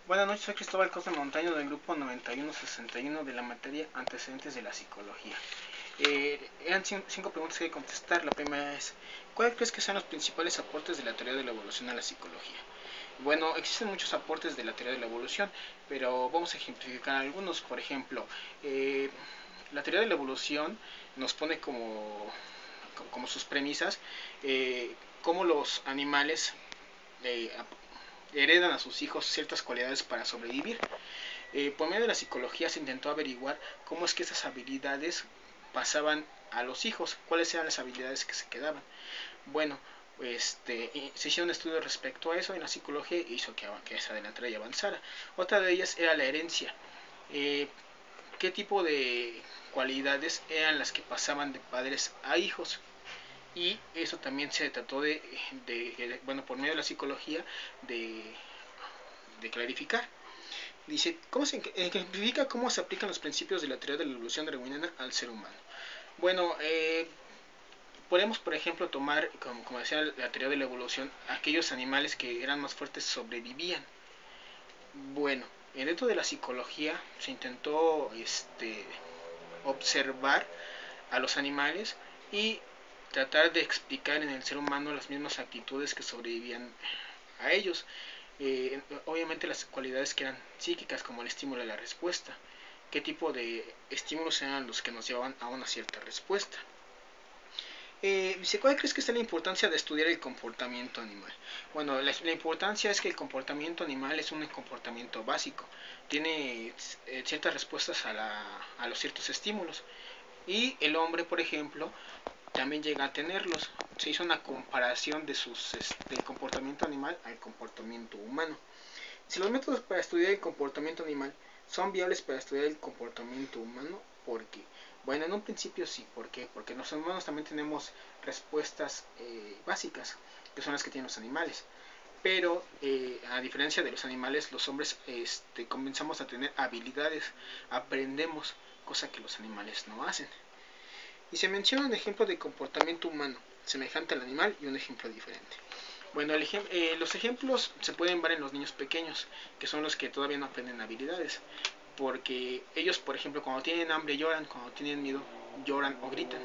Buenas noches, soy Cristóbal Cosme Montaño del grupo 9161 de la materia Antecedentes de la Psicología. Eran 5 preguntas que hay que contestar. La primera es, ¿cuáles crees que sean los principales aportes de la teoría de la evolución a la psicología? Bueno, existen muchos aportes de la teoría de la evolución, pero vamos a ejemplificar algunos. Por ejemplo, la teoría de la evolución nos pone como sus premisas cómo los animales heredan a sus hijos ciertas cualidades para sobrevivir. Por medio de la psicología se intentó averiguar cómo es que esas habilidades pasaban a los hijos, cuáles eran las habilidades que se quedaban. Bueno, se hicieron estudios respecto a eso en la psicología y hizo que se adelantara y avanzara. Otra de ellas era la herencia. ¿Qué tipo de cualidades eran las que pasaban de padres a hijos? Y eso también se trató bueno, por medio de la psicología, de clarificar. Dice, ¿cómo se ejemplifica cómo se aplican los principios de la teoría de la evolución darwiniana al ser humano? Bueno, podemos, por ejemplo, tomar, como decía la teoría de la evolución, aquellos animales que eran más fuertes sobrevivían. Bueno, dentro de la psicología se intentó observar a los animales y tratar de explicar en el ser humano las mismas actitudes que sobrevivían a ellos. Obviamente las cualidades que eran psíquicas, como el estímulo y la respuesta. ¿Qué tipo de estímulos eran los que nos llevaban a una cierta respuesta? Dice, ¿cuál crees que es la importancia de estudiar el comportamiento animal? Bueno, la importancia es que el comportamiento animal es un comportamiento básico. Tiene ciertas respuestas a los ciertos estímulos. Y el hombre, por ejemplo, también llega a tenerlos. Se hizo una comparación del comportamiento animal al comportamiento humano. Si los métodos para estudiar el comportamiento animal son viables para estudiar el comportamiento humano, ¿por qué? Bueno, en un principio sí. ¿Por qué? Porque los humanos también tenemos respuestas básicas, que son las que tienen los animales. Pero a diferencia de los animales, los hombres comenzamos a tener habilidades, aprendemos, cosa que los animales no hacen. Y se menciona un ejemplo de comportamiento humano semejante al animal y un ejemplo diferente. Bueno, los ejemplos se pueden ver en los niños pequeños, que son los que todavía no aprenden habilidades, porque ellos, por ejemplo, cuando tienen hambre lloran, cuando tienen miedo lloran o gritan.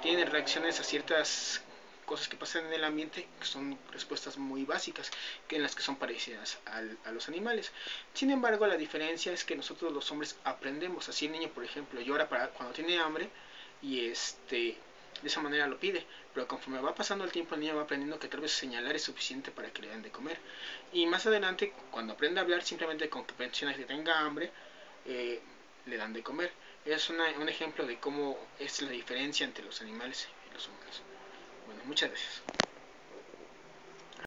Tienen reacciones a ciertas cosas que pasan en el ambiente, que son respuestas muy básicas, en las que son parecidas a los animales. Sin embargo, la diferencia es que nosotros los hombres aprendemos. Así el niño, por ejemplo, llora cuando tiene hambre y de esa manera lo pide, pero conforme va pasando el tiempo el niño va aprendiendo que tal vez señalar es suficiente para que le den de comer, y más adelante cuando aprende a hablar simplemente con que menciona que tenga hambre le dan de comer. Es un ejemplo de cómo es la diferencia entre los animales y los humanos. Bueno, muchas gracias.